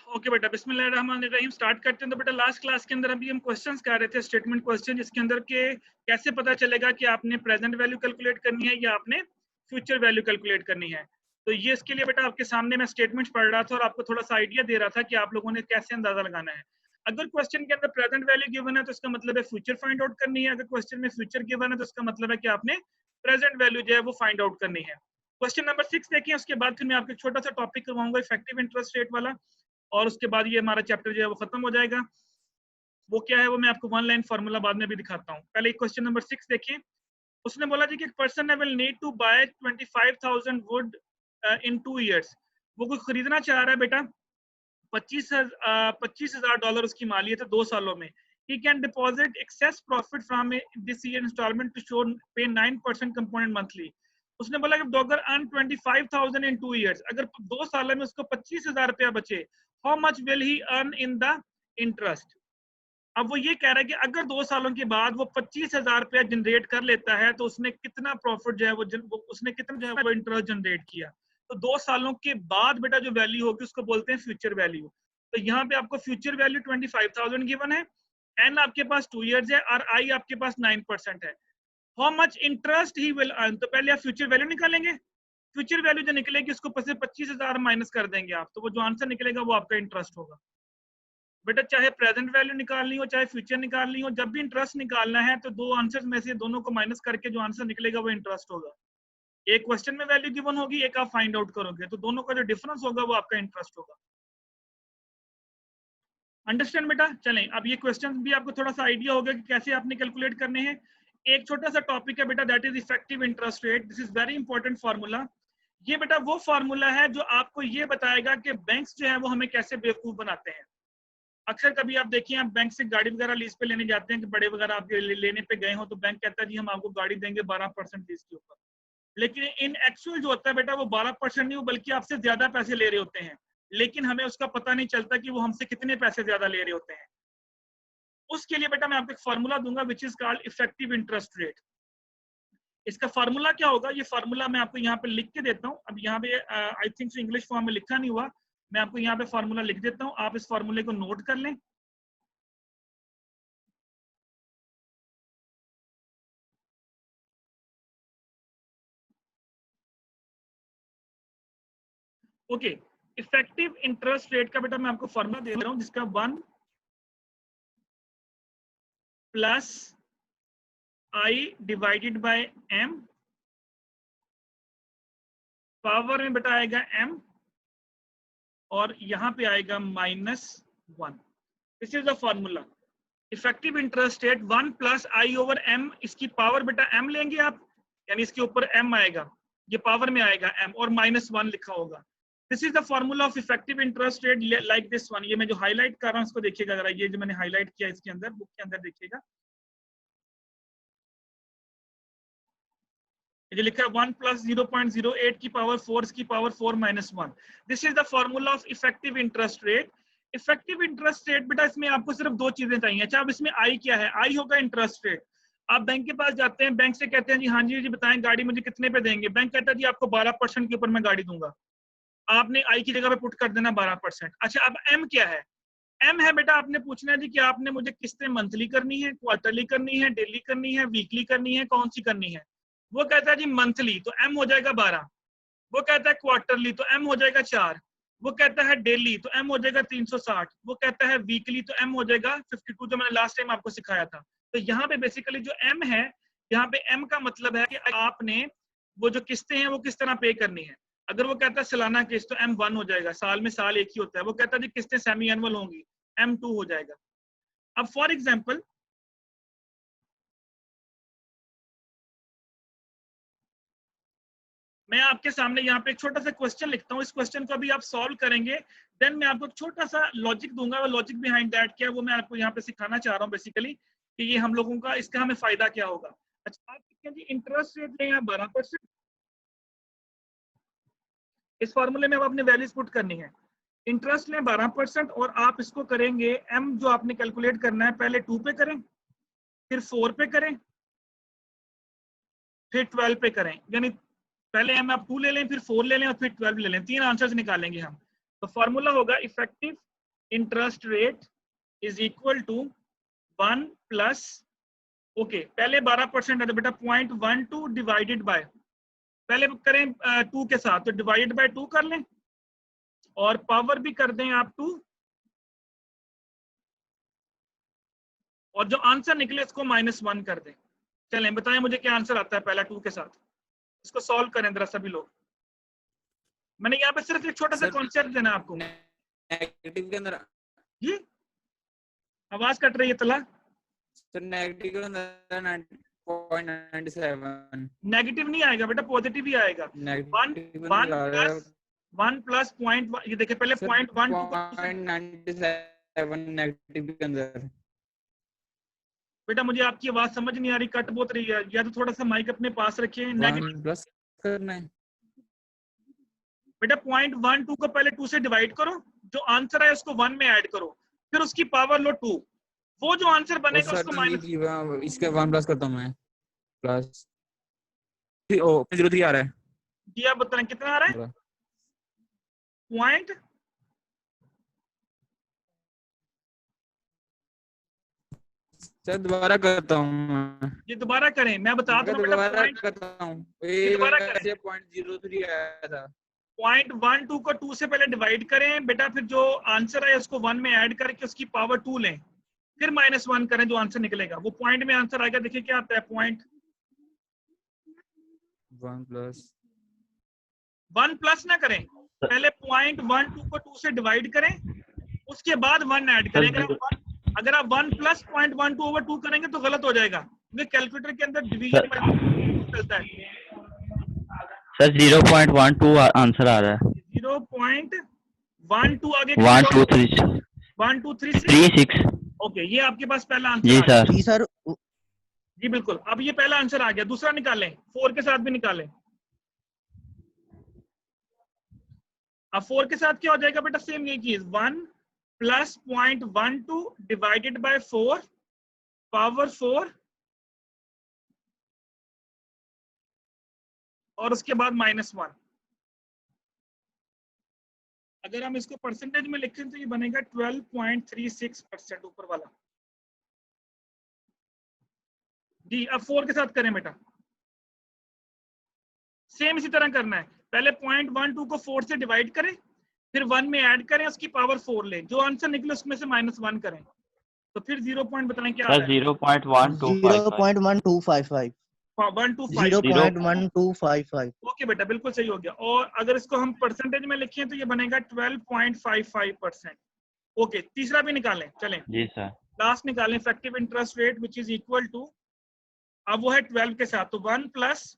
Okay बेटा, बिस्मिल्लाहिर्रहमानिर्रहीम। Start करते हैं। तो बेटा लास्ट क्लास के अंदर अभी हम क्वेश्चंस कर रहे थे, स्टेटमेंट क्वेश्चन, जिसके अंदर के कैसे पता चलेगा कि आपने प्रेजेंट वैल्यू कैलकुलेट करनी है या आपने फ्यूचर वैल्यू कैलकुलेट करनी है। तो ये इसके लिए बेटा आपके सामने मैं स्टेटमेंट पढ़ रहा था और आपको थोड़ा सा आइडिया दे रहा था कि आप लोगों ने कैसे अंदाजा लगाना है। अगर क्वेश्चन के अंदर प्रेजेंट वैल्यू गिवन है तो इसका मतलब है फ्यूचर फाइंड आउट करनी है। अगर क्वेश्चन में फ्यूचर गिवन है तो इसका मतलब है कि आपने प्रेजेंट वैल्यू जो है वो फाइंड आउट करनी है। क्वेश्चन नंबर 6 देखिए, उसके बाद फिर मैं आपको एक छोटा सा टॉपिक करवाऊंगा इफेक्टिव इंटरेस्ट रेट वाला, और उसके बाद ये हमारा चैप्टर जो है वो खत्म हो जाएगा। वो क्या है वो मैं आपको वन लाइन फार्मूला बाद में भी दिखाता हूँ। पहले क्वेश्चन नंबर 6 देखिए। उसने बोला जी कि एक person will need to buy 25,000 wood in 2 years। वो कोई खरीदना चाह रहा है बेटा, $25,000 उसकी मालियत है 2 सालों में। He can deposit excess profit from this year installment to show pay 9% component monthly। उसने बोला कि अगर earn 25,000 in 2 years, अगर 2 सालों में उसको 25,000 रुपया बचे, how much will he earn in the interest। अब वो ये कह रहा है कि अगर 2 सालों के बाद वो 25,000 रुपया जनरेट कर लेता है तो उसने कितना प्रॉफिट जो है वो उसने कितना जो है वो इंटरेस्ट जनरेट किया। तो 2 सालों के बाद बेटा जो वैल्यू होगी उसको बोलते हैं फ्यूचर वैल्यू। तो यहाँ पे आपको फ्यूचर वैल्यू 25,000 गिवन है, एन आपके पास 2 years है और आई आपके पास 9% है। How much interest he will earn, तो पहले आप फ्यूचर वैल्यू निकालेंगे। फ्यूचर वैल्यू जो निकलेगी उसको 25,000 माइनस कर देंगे आप, तो वो जो आंसर निकलेगा वो आपका इंटरेस्ट होगा। बेटा चाहे प्रेजेंट वैल्यू निकालनी हो चाहे फ्यूचर निकालनी हो, जब भी इंटरेस्ट निकालना है तो दो आंसर्स में से दोनों को माइनस करके जो आंसर निकलेगा वो इंटरेस्ट होगा। एक क्वेश्चन में वैल्यू गिवन होगी, एक आप फाइंड आउट करोगे, तो दोनों का जो डिफरेंस होगा वो आपका इंटरेस्ट होगा। अंडरस्टैंड बेटा? चलें, अब ये क्वेश्चन भी आपको थोड़ा सा आइडिया होगा कि कैसे आपने कैलकुलेट करने हैं। एक छोटा सा टॉपिक है बेटा, that is effective interest rate. This is very important formula. ये बेटा वो फार्मूला है जो आपको ये बताएगा कि बैंक्स जो है वो हमें कैसे बेवकूफ बनाते हैं। अक्सर कभी आप देखिए, आप बैंक से गाड़ी वगैरह लीज पे लेने जाते हैं कि बड़े वगैरह आप लेने पे गए हो, तो बैंक कहता है जी हम आपको गाड़ी देंगे 12% लीज के ऊपर। लेकिन इन एक्चुअल जो होता है बेटा वो 12% नहीं, वो बल्कि आपसे ज्यादा पैसे ले रहे होते हैं, लेकिन हमें उसका पता नहीं चलता कि वो हमसे कितने पैसे ज्यादा ले रहे होते हैं। उसके लिए बेटा मैं आपको एक फार्मूला दूंगा which is called effective interest rate. इसका फार्मूला क्या होगा, ये फार्मूला मैं आपको यहाँ पे लिख के देता हूँ। अब यहाँ पे आई थिंक इंग्लिश फॉर्म में लिखा नहीं हुआ, मैं आपको यहाँ पे फार्मूला लिख देता हूँ, आप इस फार्मूले को नोट कर लें। ओके, इफेक्टिव इंटरेस्ट रेट का बेटा मैं आपको फॉर्मूला दे रहा हूं, जिसका 1 plus I divided by M, power में बेटा आएगा एम और यहां पे आएगा -1। This is the formula. Effective interest rate 1 plus I over M, इसकी पावर बेटा एम लेंगे आप, यानी इसके ऊपर एम आएगा, ये पावर में आएगा एम और -1 लिखा होगा। This is the formula of effective interest rate like this one. ये मैं जो हाईलाइट कर रहा हूं इसको देखिएगा जरा, ये जो मैंने हाईलाइट किया इसके अंदर, बुक के अंदर देखिएगा, ये लिखा है 1 प्लस 0.08 की पावर 4 की power 4 -1। This is the formula of effective interest rate. Effective interest rate बेटा इसमें आपको सिर्फ दो चीजें चाहिए। अच्छा, अब इसमें आई क्या है? आई होगा इंटरेस्ट रेट। आप बैंक के पास जाते हैं, बैंक से कहते हैं जी हाँ जी बताएं गाड़ी मुझे कितने पे देंगे। बैंक कहता है जी आपको 12% के ऊपर मैं गाड़ी दूंगा। आपने आई की जगह पे पुट कर देना 12%। अच्छा, अब एम क्या है? एम है बेटा आपने पूछना है जी कि आपने मुझे किस्तें मंथली करनी है, क्वार्टरली करनी है, डेली करनी है, वीकली करनी है, कौन सी करनी है? वो कहता है जी मंथली, तो एम हो जाएगा 12। वो कहता है क्वार्टरली, तो एम हो जाएगा 4। वो कहता है डेली, तो एम हो जाएगा 360। वो कहता है वीकली, तो एम हो जाएगा 52, जो मैंने लास्ट टाइम आपको सिखाया था। तो यहाँ पे बेसिकली जो एम है, यहाँ पे एम का मतलब है कि आपने वो जो किस्तें हैं वो किस तरह पे करनी है। अगर वो कहता है सालाना किस्त, तो M1 हो जाएगा, साल में साल एक ही होता है। वो कहता है जी किस्तें सेमी एनुअल होंगी, M2 हो जाएगा। अब फॉर एग्जाम्पल मैं आपके सामने यहाँ पे एक छोटा सा क्वेश्चन लिखता हूँ, इस क्वेश्चन को भी आप सॉल्व करेंगे, देन मैं आपको छोटा सा लॉजिक दूंगा। वो लॉजिक बिहाइंड दैट क्या है वो मैं आपको यहाँ पे सिखाना चाह रहा हूँ बेसिकली, कि ये हम लोगों का इसका हमें फायदा क्या होगा। अच्छा, आप देखिए जी इंटरेस्ट रेट लें 12%। इस फॉर्मूले में अब आपने वैल्यूज पुट करनी है। इंटरेस्ट लें 12% और आप इसको करेंगे, एम जो आपने कैलकुलेट करना है पहले 2 पे करें, फिर 4 पे करें, फिर 12 पे करें। यानी पहले एम आप 2 ले लें, फिर 4 ले लें और फिर 12 ले लें। 3 आंसर्स निकालेंगे हम। तो फॉर्मूला होगा effective interest rate is equal to 1 plus, okay पहले 12% है तो बेटा 0.12 डिवाइडेड बाय, पहले करें 2 के साथ, तो डिवाइडेड बाय 2 कर लें और पावर भी कर दें आप 2, और जो आंसर निकले इसको -1 कर दें। चलें बताएं मुझे क्या आंसर आता है पहला 2 के साथ, इसको सॉल्व करें जरा सभी लोग। मैंने यहाँ पे सिर्फ एक छोटा सा कॉन्सेप्ट देना आपको। नेगेटिव के अंदर जी आवाज कट रही है तला। सर नेगेटिव के अंदर 0.97, नेगेटिव नहीं आएगा बेटा, पॉजिटिव ही आएगा। 1 प्लस पॉइंट, ये देखिए पहले 0.97 नेगेटिव के अंदर। बेटा मुझे आपकी आवाज समझ नहीं आ रही, कट बहुत रही है, या तो थोड़ा सा माइक अपने पास रखिए। 1 प्लस करना है बेटा 0.12 को पहले 2 से डिवाइड करो, जो आंसर है उसको 1 में ऐड करो, फिर उसकी पावर लो 2, वो जो आंसर बनेगा उसको माइनस। इसके 1 प्लस करता हूं मैं, प्लस 0.03 आ रहा है जी आप बताएं कितना आ रहा है। पॉइंट सर दोबारा करता हूं, ये दोबारा करें, मैं बता दूं बेटा दोबारा पॉइंट करता हूं। ये दोबारा करें। 0.03 आया था। 0.12 को 2 से पहले डिवाइड करें बेटा, फिर जो आंसर है उसको 1 में ऐड करके उसकी पावर 2 लें, फिर -1 करें, जो आंसर निकलेगा वो पॉइंट में आंसर आएगा। देखिए क्या आता है, पॉइंट 1 प्लस ना करें, पहले 0.12 को 2 से डिवाइड करें, उसके बाद 1 ऐड करें। अगर आप 1 प्लस 0.12/2 करेंगे तो गलत हो जाएगा, क्योंकि कैलकुलेटर के अंदर डिवीजन चलता है। सर 0.12 आंसर आ रहा है। 0.12 आगे 1 2 3 1 2 3 6। ओके ये आपके पास पहला आंसर जी आ गया। सर। जी सर। जी बिल्कुल, अब ये पहला आंसर आ गया, दूसरा निकालें, 4 के साथ भी निकालें। अब 4 के साथ क्या हो जाएगा बेटा, सेम यही चीज, 1 प्लस 0.12 डिवाइडेड बाय 4 पावर 4 और उसके बाद -1। अगर हम इसको परसेंटेज में लिखें तो ये बनेगा 12.36% ऊपर वाला। जी अब 4 के साथ करें बेटा, सेम इसी तरह करना है, पहले 0.12 को 4 से डिवाइड करें, फिर 1 में ऐड करें, उसकी पावर 4 लें, जो आंसर निकले उसमें से -1 करें, तो फिर 0 पॉइंट बताएं क्या आ रहा है। 0.1255। 0.1255 ओके बेटा बिल्कुल सही हो गया। और अगर इसको हम परसेंटेज में लिखें तो ये बनेगा 12.55%। ओके तीसरा भी निकालें, चलें जी सर। लास्ट निकालें, effective interest rate which is equal to, अब वो है 12 के साथ, तो 1 प्लस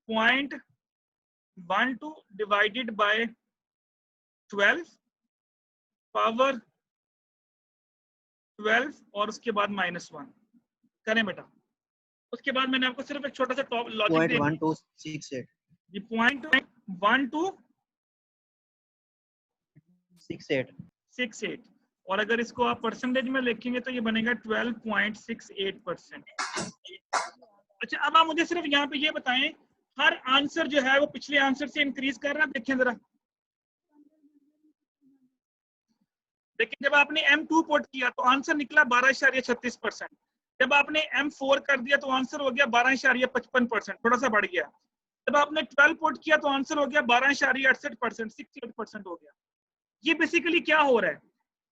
0.12 डिवाइडेड बाय 12 पावर 12 और उसके बाद -1 करें बेटा। उसके बाद मैंने आपको सिर्फ एक छोटा सा टॉप लॉजिक दिया, 0.1268 जी 0.1268, और अगर इसको आप परसेंटेज में लिखेंगे तो ये बनेगा 12.68%। अच्छा अब आप मुझे सिर्फ यहाँ पे ये बताएं, हर आंसर जो है वो पिछले आंसर से इंक्रीज कर रहा है, देखें जरा, लेकिन जब आपने M2 पुट किया तो आंसर निकला 12.36%, जब आपने M4 कर दिया तो आंसर हो गया 12.55%, थोड़ा सा बढ़ गया, जब आपने 12 पुट किया तो आंसर हो गया 12.68%, 68% हो गया। ये बेसिकली क्या हो रहा है,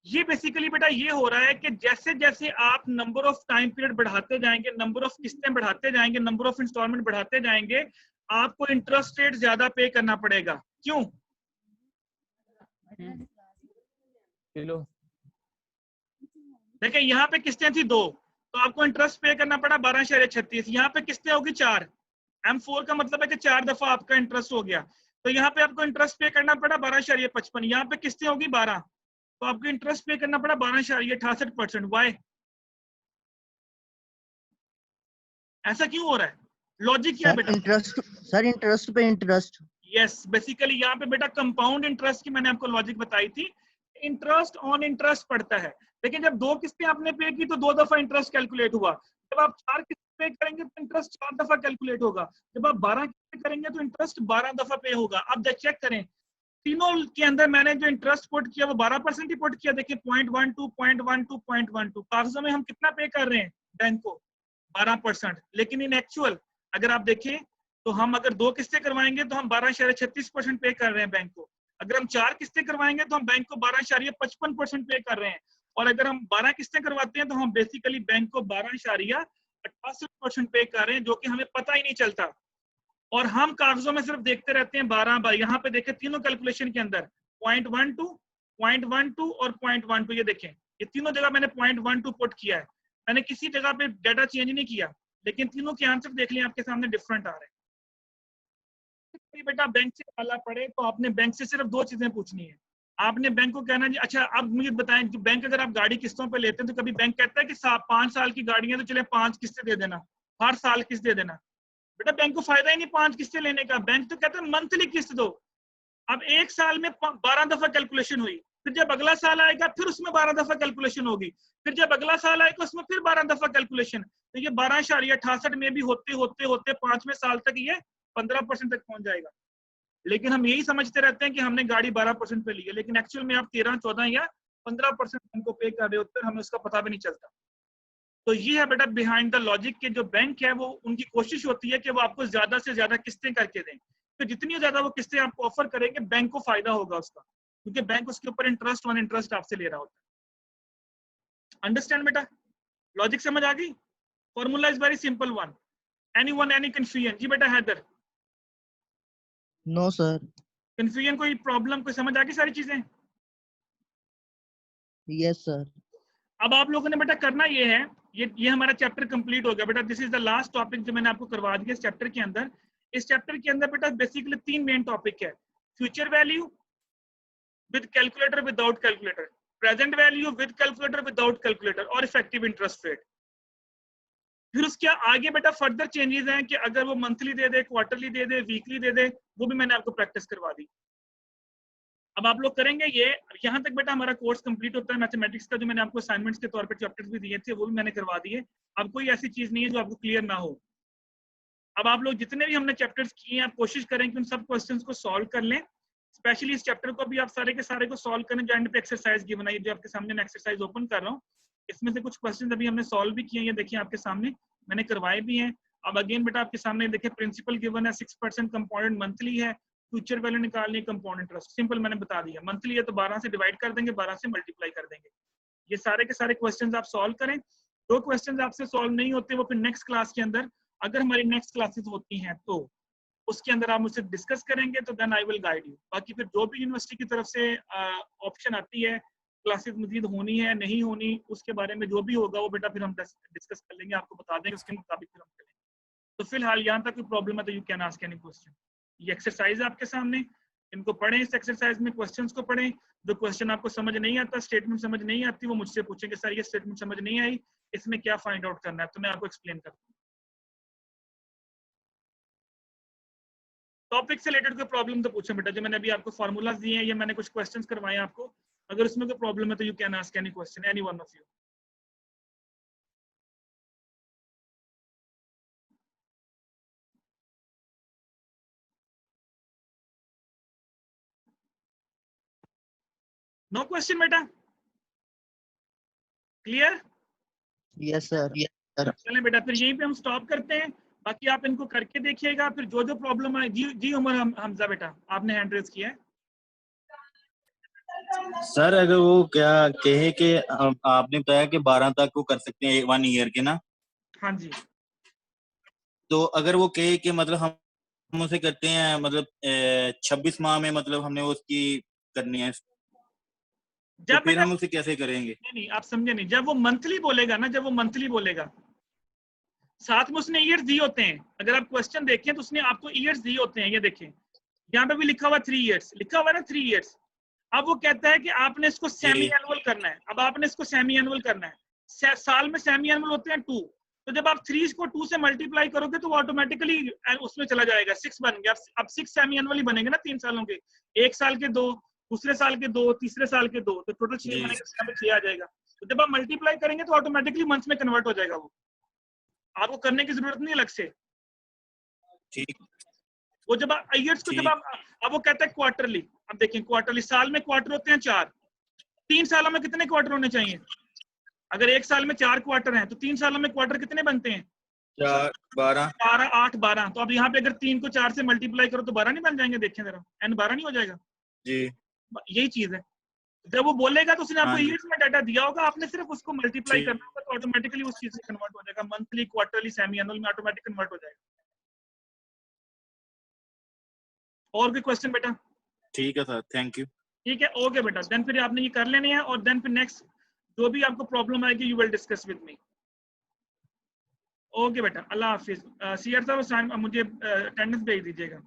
ये बेसिकली बेटा ये हो रहा है कि जैसे जैसे आप नंबर ऑफ टाइम पीरियड बढ़ाते जाएंगे, नंबर ऑफ किस्तें बढ़ाते जाएंगे, नंबर ऑफ इंस्टॉलमेंट बढ़ाते जाएंगे, आपको इंटरेस्ट रेट ज्यादा पे करना पड़ेगा। क्यों? देखिए यहाँ पे किस्तें थी 2, तो आपको इंटरेस्ट पे करना पड़ा 12.36, यहाँ पे किस्तें होगी 4, M4 का मतलब है कि 4 दफा आपका इंटरेस्ट हो गया, तो यहाँ पे आपको इंटरेस्ट पे करना पड़ा 12.55, यहाँ पे किस्तें होगी 12, तो आपको इंटरेस्ट पे करना पड़ा 12.68%। वाई? ऐसा क्यों हो रहा है, लॉजिक क्या है बेटा? इंटरेस्ट पे इंटरेस्ट। यस बेसिकली यहाँ पे बेटा कंपाउंड इंटरेस्ट की मैंने आपको लॉजिक बताई थी, इंटरेस्ट ऑन इंटरेस्ट पड़ता है, लेकिन जब 2 किस्तें आपने पे की तो 2 दफा इंटरेस्ट कैलकुलेट हुआ, जब आप 4 किस्तें पे करेंगे तो इंटरेस्ट 4 दफा कैलकुलेट होगा, जब आप 12 किस्तें करेंगे तो इंटरेस्ट 12 दफा पे होगा। आप चेक करें तीनों के अंदर मैंने जो इंटरेस्ट पुट किया वो 12% ही पुट किया। देखिए 0.12, 0.12, 0.12 कागजों में हम कितना पे कर रहे हैं बैंक को? 12%। लेकिन इन एक्चुअल अगर आप देखें तो हम अगर 2 किस्तें करवाएंगे तो हम 12.36% पे कर रहे हैं बैंक को। अगर हम 4 किस्तें करवाएंगे तो हम बैंक को 12.55% पे कर रहे हैं। और अगर हम 12 किस्तें करवाते हैं तो हम बेसिकली बैंक को 12.68% पे कर रहे हैं, जो कि हमें पता ही नहीं चलता। और हम कागजों में सिर्फ देखते रहते हैं 12 बार। यहाँ पे देखें तीनों कैलकुलेशन के अंदर 0.12, 0.12 और 0.12, ये देखें ये तीनों जगह मैंने 0.12 पुट किया है। मैंने किसी जगह पे डाटा चेंज नहीं किया, लेकिन तीनों के आंसर देख लिया आपके सामने डिफरेंट आ रहे हैं। बेटा बैंक से पाला पड़े तो आपने बैंक से सिर्फ 2 चीजें पूछनी है। आपने बैंक को कहना जी अच्छा अब मुझे बताएं, बैंक अगर आप गाड़ी किस्तों पे लेते हैं तो कभी बैंक कहता है कि 5 साल की गाड़ी है तो चले 5 किस्तें दे देना, हर साल किस्त दे देना? बेटा बैंक को फायदा ही नहीं 5 किस्तें लेने का। बैंक तो कहता है मंथली किस्त दो। अब 1 साल में 12 दफा कैलकुलेशन हुई, फिर जब अगला साल आएगा फिर उसमें 12 दफा कैलकुलेशन होगी, फिर जब अगला साल आएगा उसमें फिर 12 दफा कैलकुलेशन। तो ये 12.68 में भी होते होते होते 5वें साल तक ये 15% तक पहुंच जाएगा। लेकिन हम यही समझते रहते हैं कि हमने गाड़ी 12% पे ली है, लेकिन एक्चुअल में आप 13, 14 या 15% हमको पे कर रहे होते हैं, हमें उसका पता भी नहीं चलता। तो ये है बेटा बिहाइंड द लॉजिक के जो बैंक है वो उनकी कोशिश होती है कि वो आपको ज्यादा से ज्यादा किस्तें करके दें। तो जितनी ज्यादा वो किस्तें आपको ऑफर करेंगे बैंक को फायदा होगा उसका, क्योंकि बैंक उसके ऊपर इंटरेस्ट ऑन इंटरेस्ट आपसे ले रहा होता है। अंडरस्टैंड बेटा? लॉजिक समझ आ गई? Formula is very simple one. Anyone any confusion? जी बेटा हैदर। No, sir. कंफ्यूजन, कोई प्रॉब्लम, कोई समझ आ गई सारी चीजें? Yes, sir. अब आप लोगों ने बेटा करना ये है, ये हमारा चैप्टर कंप्लीट हो गया बेटा। This is the last topic जो मैंने आपको करवा दिया इस चैप्टर के अंदर। इस चैप्टर के अंदर बेटा बेसिकली 3 मेन टॉपिक है। Future value with calculator, without calculator, present value with calculator, without calculator, और इफेक्टिव इंटरेस्ट रेट। फिर उसके आगे बेटा फर्दर चेंजेस हैं कि अगर वो मंथली दे दे, क्वार्टरली दे दे, वीकली दे दे, वो भी मैंने आपको प्रैक्टिस करवा दी। अब आप लोग करेंगे ये, यहाँ तक बेटा हमारा कोर्स कंप्लीट होता है। मैथमेटिक्स का जो मैंने आपको असाइनमेंट्स के तौर पे चैप्टर्स भी दिए थे वो भी मैंने करवा दिए। अब कोई ऐसी चीज नहीं है जो आपको क्लियर ना हो। अब आप लोग जितने भी हमने चैप्टर्स किए हैं आप कोशिश करें कि उन सब क्वेश्चंस को सॉल्व कर लें। स्पेशली इस चैप्टर को भी आप सारे के सारे को सॉल्व करें जो एंड पे एक्सरसाइज गिवन है, जो आपके सामने मैं एक्सरसाइज ओपन कर रहा हूँ। इसमें से कुछ क्वेश्चन अभी हमने सॉल्व भी किए हैं, ये देखिए आपके सामने मैंने करवाए भी हैं। अब अगेन बेटा आपके सामने देखिए प्रिंसिपल गिवन है, 6% कंपोनेंट मंथली है, फ्यूचर वैल्यू निकालनी, कंपाउंड इंटरेस्ट सिंपल मैंने बता दिया। मंथली है तो 12 से डिवाइड कर देंगे, 12 से मल्टीप्लाई कर देंगे। ये सारे के सारे क्वेश्चंस आप सॉल्व करें। जो क्वेश्चंस आपसे सॉल्व नहीं होते वो फिर नेक्स्ट क्लास के अंदर, अगर हमारी नेक्स्ट क्लासेस होती हैं तो उसके अंदर आप मुझसे डिस्कस करेंगे, तो then I will guide you. बाकी फिर जो भी यूनिवर्सिटी की तरफ से ऑप्शन आती है, क्लासेस मजीद होनी है नहीं होनी, उसके बारे में जो भी होगा वो बेटा फिर हम डिस्कस कर लेंगे, आपको बता देंगे, उसके मुताबिक फिर हम चलेंगे। तो फिलहाल यहाँ तक कोई प्रॉब्लम है तो you can ask any question. ये एक्सरसाइज है आपके सामने, इनको पढ़ें। इस एक्सरसाइज में क्वेश्चंस को पढ़ें। जो क्वेश्चन आपको समझ नहीं आता, स्टेटमेंट समझ नहीं आती, वो मुझसे पूछेंगे सर ये स्टेटमेंट समझ नहीं आई, इसमें क्या फाइंड आउट करना है, तो मैं आपको एक्सप्लेन करता हूँ। टॉपिक से रिलेटेड कोई प्रॉब्लम तो पूछें बेटा। जो मैंने अभी आपको फॉर्मूलाज दिए हैं, ये मैंने कुछ क्वेश्चंस करवाए हैं आपको, अगर उसमें कोई प्रॉब्लम है तो you can ask any question, any one of you. No question बेटा? Clear? Yes, sir. Yes, sir. चलें बेटा फिर यहीं पे हम स्टॉप करते हैं। बाकी आप इनको करके देखिएगा, फिर जो जो प्रॉब्लम आए। जी उमर हमजा बेटा आपने हैंड रेज किया है। सर अगर वो क्या कहे कि आपने बताया कि 12 तक वो कर सकते हैं 1 ईयर के ना, हाँ जी। तो अगर वो कहे कि मतलब हम उसे करते हैं मतलब 26 माह में मतलब हमने उसकी करनी है, तो जब फिर हम उसे कैसे करेंगे? नहीं आप समझे नहीं, जब वो मंथली बोलेगा ना, जब वो मंथली बोलेगा साथ में उसने ईयर्स दिए होते हैं। अगर आप क्वेश्चन देखें तो उसने आपको ईयर्स दिए होते हैं, ये देखें यहाँ पे भी लिखा हुआ 3 ईयर्स, लिखा हुआ है ना 3 ईयर्स। अब वो कहता है कि आपने इसको सेमी एनुअल करना है। अब आपने इसको सेमी एनुअल करना है, साल में सेमी एनुअल होते हैं 2, तो जब आप 3 को 2 से मल्टीप्लाई करोगे तो वो ऑटोमेटिकली उसमें चला जाएगा, 6 बन गया। अब 6 सेमी एनुअल ही बनेंगे ना 3 सालों के, 1 साल के 2, दूसरे साल के 2, तीसरे साल के 2, तो टोटल 6 बनेंगे, 6 आ जाएगा। तो जब आप मल्टीप्लाई करेंगे तो ऑटोमेटिकली मंथ्स में कन्वर्ट हो जाएगा, वो आपको करने की जरूरत नहीं अलग से। ठीक। वो जब ईयर्स को जब आप, अब वो कहता है क्वार्टरली, अब देखें क्वार्टरली, साल में क्वार्टर होते हैं 4, 3 सालों में कितने क्वार्टर होने चाहिए? अगर एक साल में 4 क्वार्टर हैं तो 3 सालों में क्वार्टर कितने बनते हैं? 4 12 12 8 12। तो अब यहाँ पे अगर 3 को 4 से मल्टीप्लाई करो तो 12 नहीं बन जाएंगे? देखें जरा, n 12 नहीं हो जाएगा? जी यही चीज है, जब वो बोलेगा तो उसने आपको हाँ जी। ईयर्स में डाटा दिया होगा, आपने सिर्फ उसको मल्टीप्लाई ठीक। करना होगा तो ऑटोमेटिकली उस चीज से कन्वर्ट हो जाएगा, मंथली, क्वार्टरली, सेमी एनुअल में ऑटोमेटिक कन्वर्ट हो जाएगा। और कोई क्वेश्चन बेटा? ठीक है सर, थैंक यू। ठीक है, ओके बेटा, देन फिर आपने ये कर लेने हैं और देन फिर नेक्स्ट जो भी आपको प्रॉब्लम आएगी you will discuss with me. Okay बेटा, अल्लाह हाफिज। सीआर साहब मुझे अटेंडेंस भेज दीजिएगा।